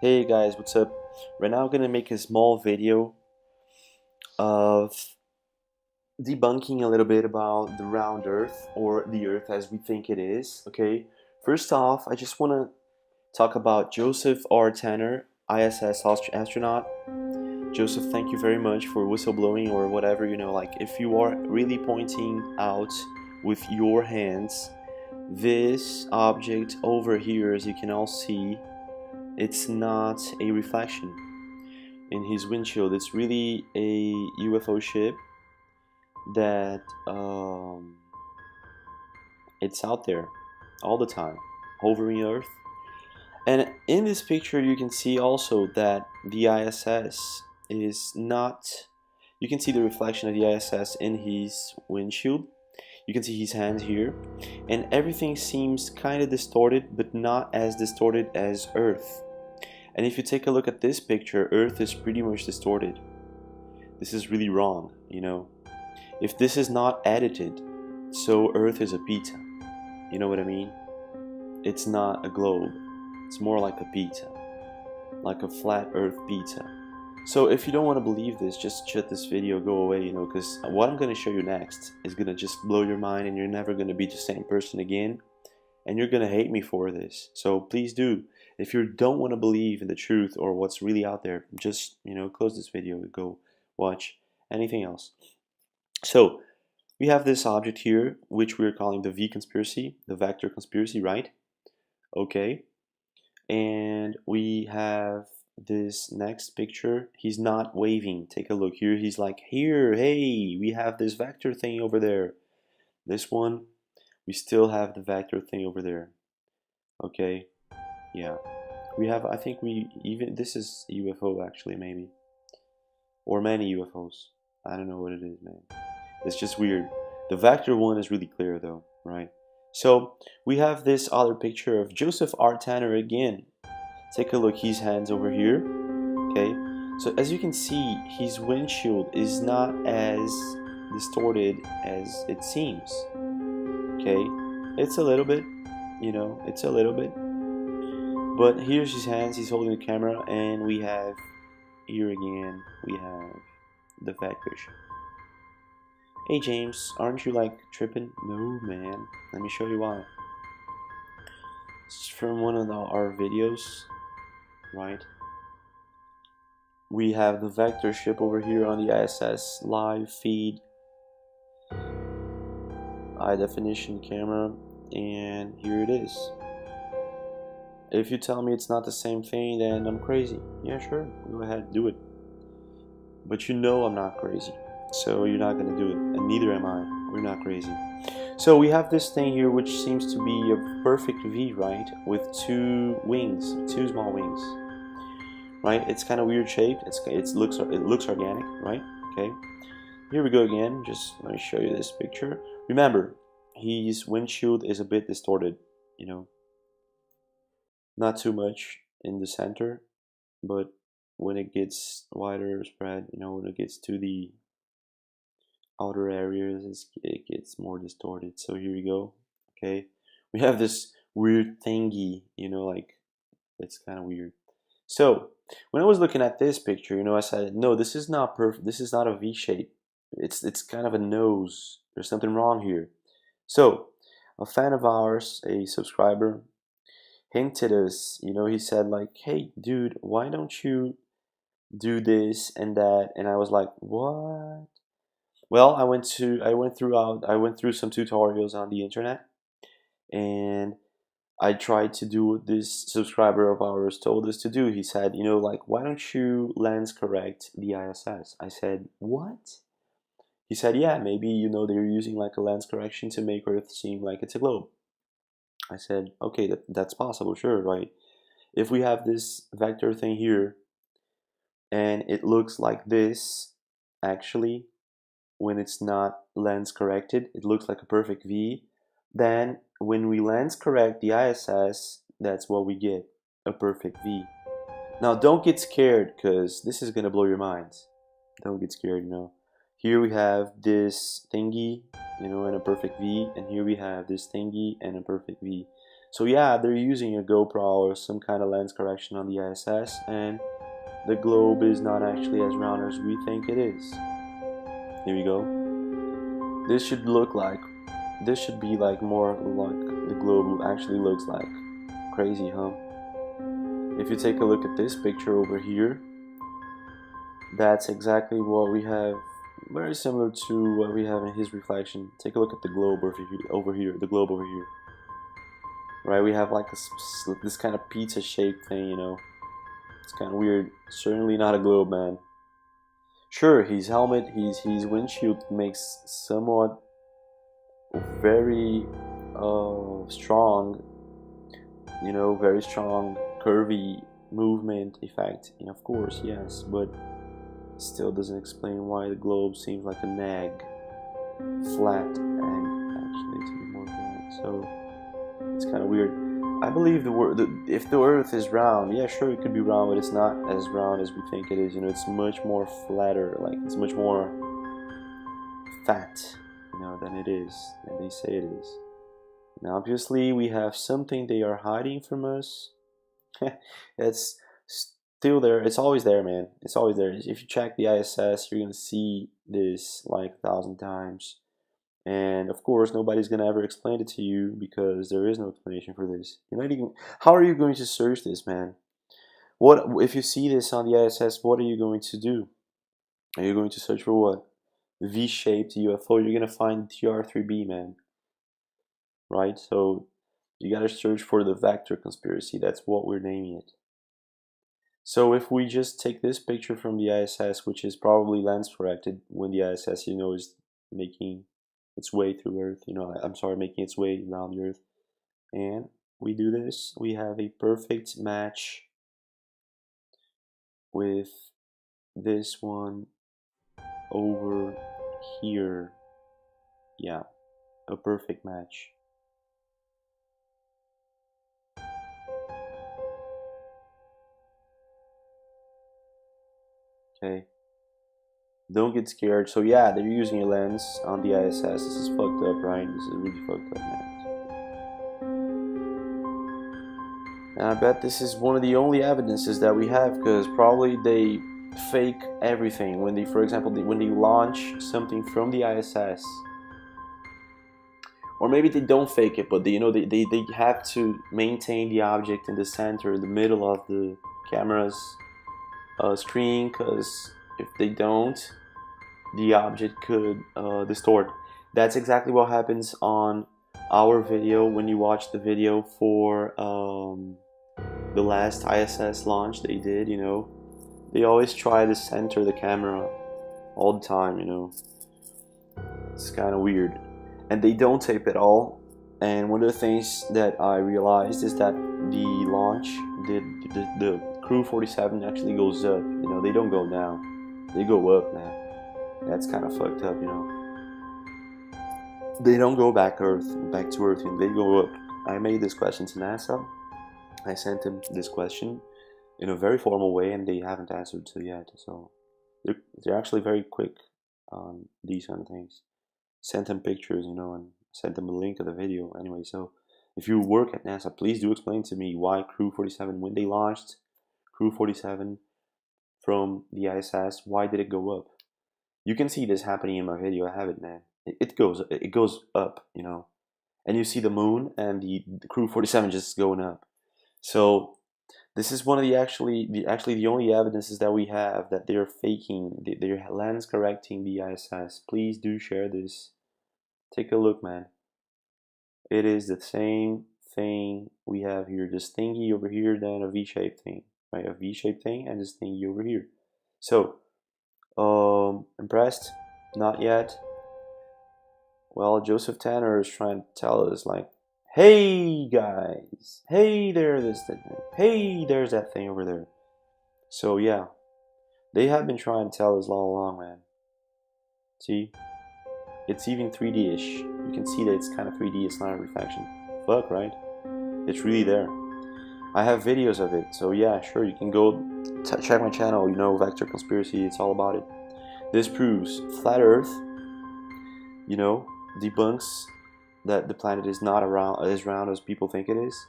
Hey guys, what's up? Right now I'm gonna make a small video of debunking a little bit about the round Earth or the Earth as we think it is. Okay, first off, I just want to talk about Joseph R. Tanner, ISS astronaut. Joseph, thank you very much for whistleblowing or whatever, like if you are really pointing out with your hands this object over here, as you can all see, it's not a reflection in his windshield. It's really a UFO ship that it's out there all the time, hovering Earth. And in this picture, you can see also that the ISS is not. You can see the reflection of the ISS in his windshield. You can see his hands here, and everything seems kind of distorted, but not as distorted as Earth. And if you take a look at this picture, Earth is pretty much distorted. This is really wrong. If this is not edited, so Earth is a pizza. You know what I mean? It's not a globe. It's more like a pizza. Like a flat Earth pizza. So if you don't want to believe this, just shut this video, go away, because what I'm going to show you next is going to just blow your mind and you're never going to be the same person again. And you're going to hate me for this. So please do. If you don't want to believe in the truth or what's really out there, just, close this video and go watch anything else. So we have this object here, which we're calling the V conspiracy, the vector conspiracy, right? Okay. And we have this next picture. He's not waving. Take a look here. He's like, here, hey, we have this vector thing over there. This one, we still have the vector thing over there. Okay. Yeah. We have, I think this is UFO actually, maybe. Or many UFOs. I don't know what it is, man. It's just weird. The vector one is really clear though, right? So we have this other picture of Joseph R. Tanner again. Take a look, his hands over here. Okay, so as you can see, his windshield is not as distorted as it seems. Okay, it's a little bit, it's a little bit. But here's his hands, he's holding the camera, and we have, here again, we have the vector. Hey James, aren't you like tripping? No man, let me show you why. It's from one of our videos, right? We have the vector ship over here on the ISS live feed, high definition camera, and here it is. If you tell me it's not the same thing, then I'm crazy. Yeah, sure, go ahead, do it. But I'm not crazy. So you're not gonna do it, and neither am I. We're not crazy. So we have this thing here which seems to be a perfect V, right? With two wings, two small wings. Right? It's kind of weird shaped. It looks organic, right? Okay. Here we go again. Just let me show you this picture. Remember, his windshield is a bit distorted, Not too much in the center, but when it gets wider spread, when it gets to the outer areas, it gets more distorted. So here we go. Okay, we have this weird thingy, like it's kind of weird. So when I was looking at this picture, I said, no, this is not perfect. This is not a V shape. It's kind of a nose. There's something wrong here. So a fan of ours, a subscriber, hinted us. He said like, hey, dude, why don't you do this and that? And I was like, what? Well, I went through some tutorials on the internet, and I tried to do what this subscriber of ours told us to do. He said, like, why don't you lens correct the ISS? I said, what? He said, yeah, maybe, they're using like a lens correction to make Earth seem like it's a globe. I said, okay, that's possible, sure, right? If we have this vector thing here, and it looks like this, actually, when it's not lens corrected, it looks like a perfect V. Then when we lens correct the ISS, that's what we get, a perfect V. Now don't get scared, because this is gonna blow your minds. Don't get scared, Here we have this thingy, and a perfect V, and here we have this thingy and a perfect V. So yeah, they're using a GoPro or some kind of lens correction on the ISS, and the globe is not actually as round as we think it is. Here we go. This should look like, this should be like more like the globe actually looks like. Crazy, huh? If you take a look at this picture over here, that's exactly what we have, very similar to what we have in his reflection. Take a look at the globe over here, the globe over here. Right, we have like this kind of pizza-shaped thing, you know. It's kind of weird. Certainly not a globe, man. Sure, his helmet, his windshield makes somewhat very strong, you know, very strong curvy movement effect. And of course, yes, but still doesn't explain why the globe seems like a nag, flat egg. Actually, to be more correct. So it's kind of weird. I believe if the Earth is round, yeah, sure, it could be round, but it's not as round as we think it is. You know, it's much more flatter, like it's much more fat, you know, than they say it is. Now, obviously, we have something they are hiding from us. It's still there. It's always there, man. It's always there. If you check the ISS, you're gonna see this like 1,000 times. And of course, nobody's gonna ever explain it to you because there is no explanation for this. You're not even. How are you going to search this, man? What if you see this on the ISS? What are you going to do? Are you going to search for what? V-shaped UFO? You're gonna find TR3B, man. Right? So you gotta search for the vector conspiracy. That's what we're naming it. So if we just take this picture from the ISS, which is probably lens corrected when the ISS, you know, is making its way through Earth, you know, I'm sorry, making its way around the Earth, and we do this, we have a perfect match with this one over here. Yeah, a perfect match. Okay, don't get scared. So yeah, they're using a lens on the ISS. This is fucked up, right? This is really fucked up, man. And I bet this is one of the only evidences that we have, because probably they fake everything when they, for example, when they launch something from the ISS, or maybe they don't fake it, but they, you know, they have to maintain the object in the center, in the middle of the camera's screen, because if they don't, the object could distort. That's exactly what happens on our video when you watch the video for the last ISS launch they did, you know. They always try to center the camera all the time, you know. It's kind of weird. And they don't tape at all. And one of the things that I realized is that the launch, the Crew 47 actually goes up, you know. They don't go down, they go up, man. That's kind of fucked up, you know. They don't go back to Earth, and they go up. I made this question to NASA. I sent them this question in a very formal way, and they haven't answered to yet. So they're actually very quick on these kind of things. Sent them pictures, you know, and sent them a link to the video. Anyway, so if you work at NASA, please do explain to me why Crew 47, when they launched Crew 47 from the ISS, why did it go up? You can see this happening in my video. I have it, man. It goes up, you know, and you see the moon and the Crew 47 just going up. So this is one of the actually the only evidences that we have that they're faking, they're lens correcting the ISS. Please do share this. Take a look, man. It is the same thing we have here. This thingy over here, then a V-shaped thing, right? A V-shaped thing and this thingy over here. So, impressed? Not yet. Well, Joseph Tanner is trying to tell us, like, hey guys, hey there, this thing, hey there's that thing over there. So yeah, they have been trying to tell us all along, man. See, it's even 3D-ish. You can see that it's kind of 3D. It's not a reflection. Fuck, right? It's really there. I have videos of it, so yeah, sure, you can go check my channel. You know, Vector Conspiracy. It's all about it. This proves flat Earth, you know, debunks that the planet is not around as round as people think it is.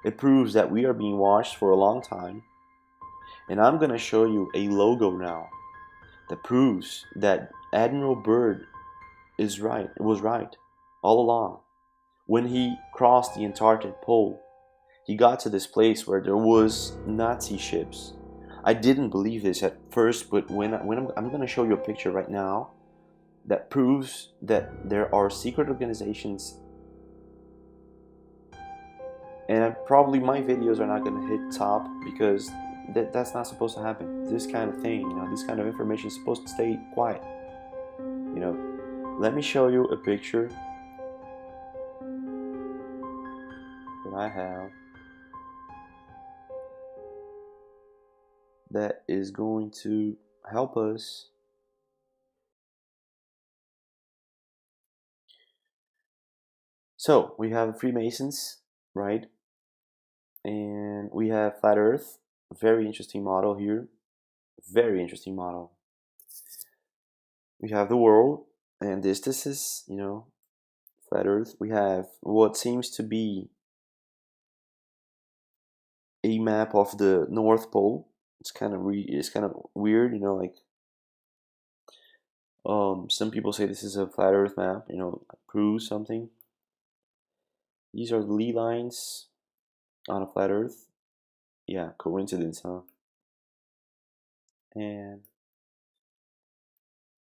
It proves that we are being watched for a long time. And I'm gonna show you a logo now that proves that Admiral Byrd is right. It was right all along. When he crossed the Antarctic pole, he got to this place where there was Nazi ships. I didn't believe this at first, but when I'm going to show you a picture right now that proves that there are secret organizations, and probably my videos are not going to hit top because that's not supposed to happen. This kind of thing, this kind of information is supposed to stay quiet. Let me show you a picture that I have that is going to help us. So we have Freemasons, right? And we have Flat Earth. Very interesting model here. Very interesting model. We have the world, and this is Flat Earth. We have what seems to be a map of the North Pole. It's kind of weird, like some people say this is a flat Earth map, proves something. These are the lee lines on a flat Earth. Yeah, coincidence, huh? And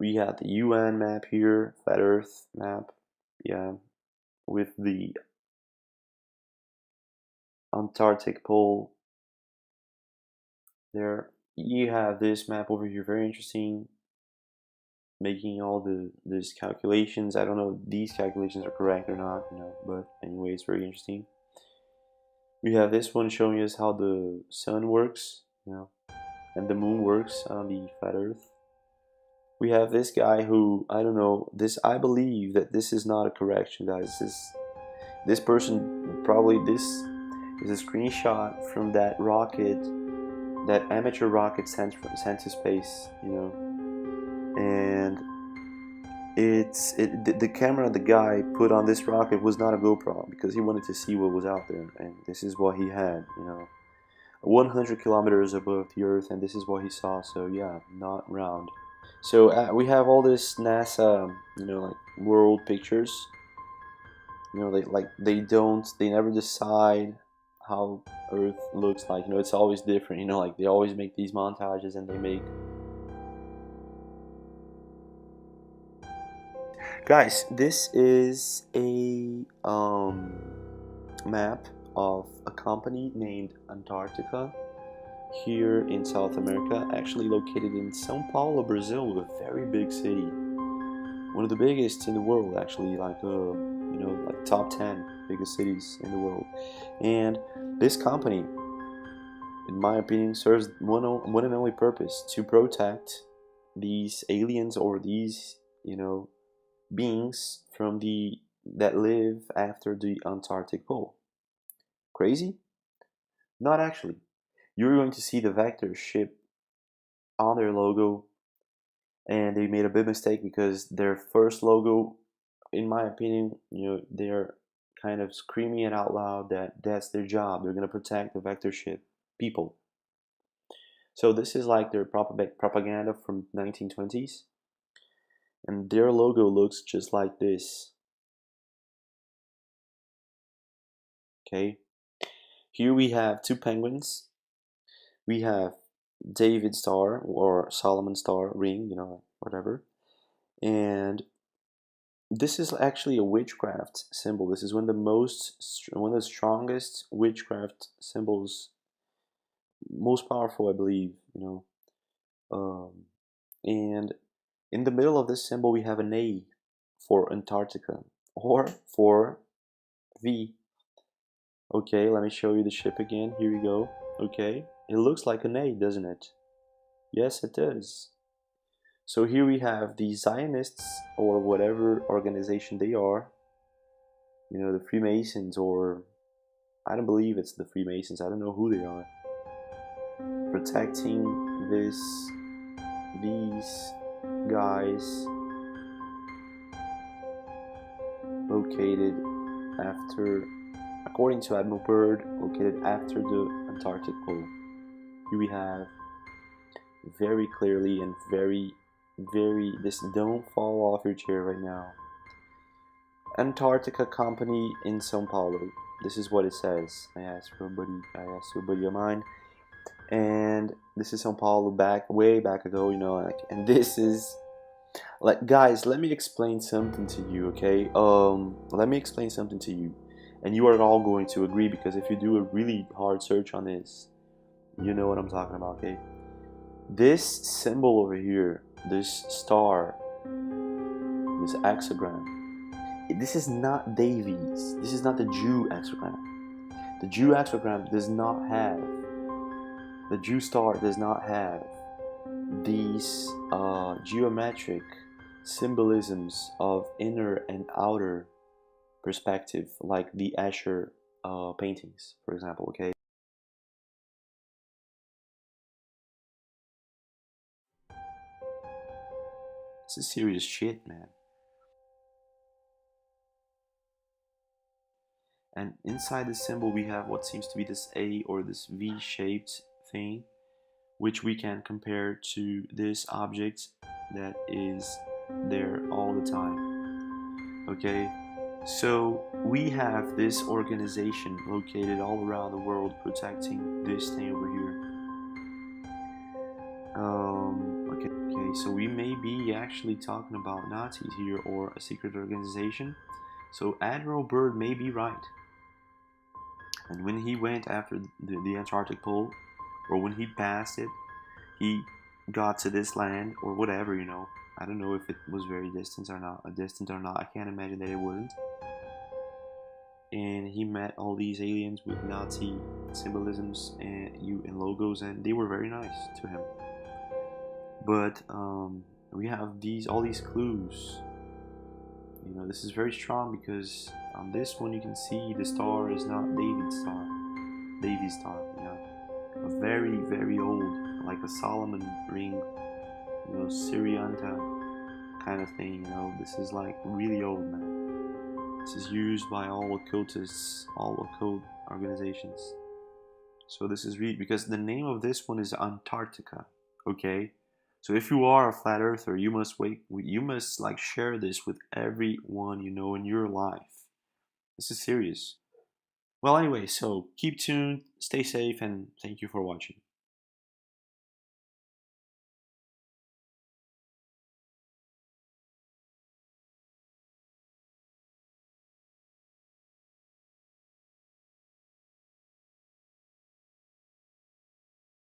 we have the UN map here, flat Earth map. Yeah, with the Antarctic pole there. You have this map over here, very interesting, making all these calculations. I don't know if these calculations are correct or not, but anyway, it's very interesting. We have this one showing us how the sun works, and the moon works on the flat Earth. We have this guy who, I don't know, I believe that this is not a correction, guys. This person, probably this is a screenshot from that rocket, that amateur rocket sent to space, and the camera the guy put on this rocket was not a GoPro because he wanted to see what was out there, and this is what he had, 100 kilometers above the Earth, and this is what he saw. So yeah, not round. So we have all this NASA, like world pictures. They never decide how Earth looks like. It's always different. Like they always make these montages, and they make. Guys, this is a map of a company named Antarctica here in South America, actually located in São Paulo, Brazil, a very big city, one of the biggest in the world, actually, like top 10 biggest cities in the world. And this company, in my opinion, serves one and only purpose: to protect these aliens or these beings from that live after the Antarctic pole. Crazy? Not actually. You're going to see the Vector ship on their logo, and they made a big mistake because their first logo, in my opinion, they're kind of screaming it out loud that that's their job. They're going to protect the Vector ship people. So this is like their propaganda from 1920s, and their logo looks just like this. Okay, here we have two penguins. We have David star or Solomon star ring, whatever. And this is actually a witchcraft symbol. This is one of the strongest witchcraft symbols, most powerful, I believe. And in the middle of this symbol we have an A for Antarctica, or for V. Okay, let me show you the ship again. Here we go. Okay, it looks like an A, doesn't it? Yes, it does. So here we have the Zionists, or whatever organization they are, the Freemasons, or I don't believe it's the Freemasons, I don't know who they are, protecting these guys. located after, according to Admiral Byrd, located after the Antarctic pole. Here we have very clearly and very, this, don't fall off your chair right now. Antarctica Company in São Paulo. This is what it says. I asked for a buddy of mine, and this is São Paulo way back ago, you know, like, and this is, like, guys, let me explain something to you, okay? Let me explain something to you, and you are all going to agree, because if you do a really hard search on this, you know what I'm talking about, okay? This symbol over here, this star, this hexagram, this is not Davies. This is not the Jew hexagram. The Jew hexagram does not have, the Jew star does not have these geometric symbolisms of inner and outer perspective, like the Escher paintings, for example, okay? This is serious shit, man. And inside the symbol we have what seems to be this A or this V-shaped thing, which we can compare to this object that is there all the time. Okay, so we have this organization located all around the world protecting this thing over here. Okay, so we may be actually talking about Nazis here, or a secret organization. So Admiral Byrd may be right. And when he went after the Antarctic pole, or when he passed it, he got to this land, or whatever, you know. I don't know if it was very distant or not. I can't imagine that it wasn't. And he met all these aliens with Nazi symbolisms and logos, and they were very nice to him. But we have all these clues. You know, this is very strong, because on this one you can see the star is not David's star. You know, a very old, like a Solomon ring, you know, Syrianta kind of thing. You know, this is like really old, man. This is used by all occultists, all occult organizations. So this is really, because the name of this one is Antarctica. Okay. So if you are a flat earther, you must like share this with everyone you know in your life. This is serious. Well, anyway, so keep tuned, stay safe, and thank you for watching.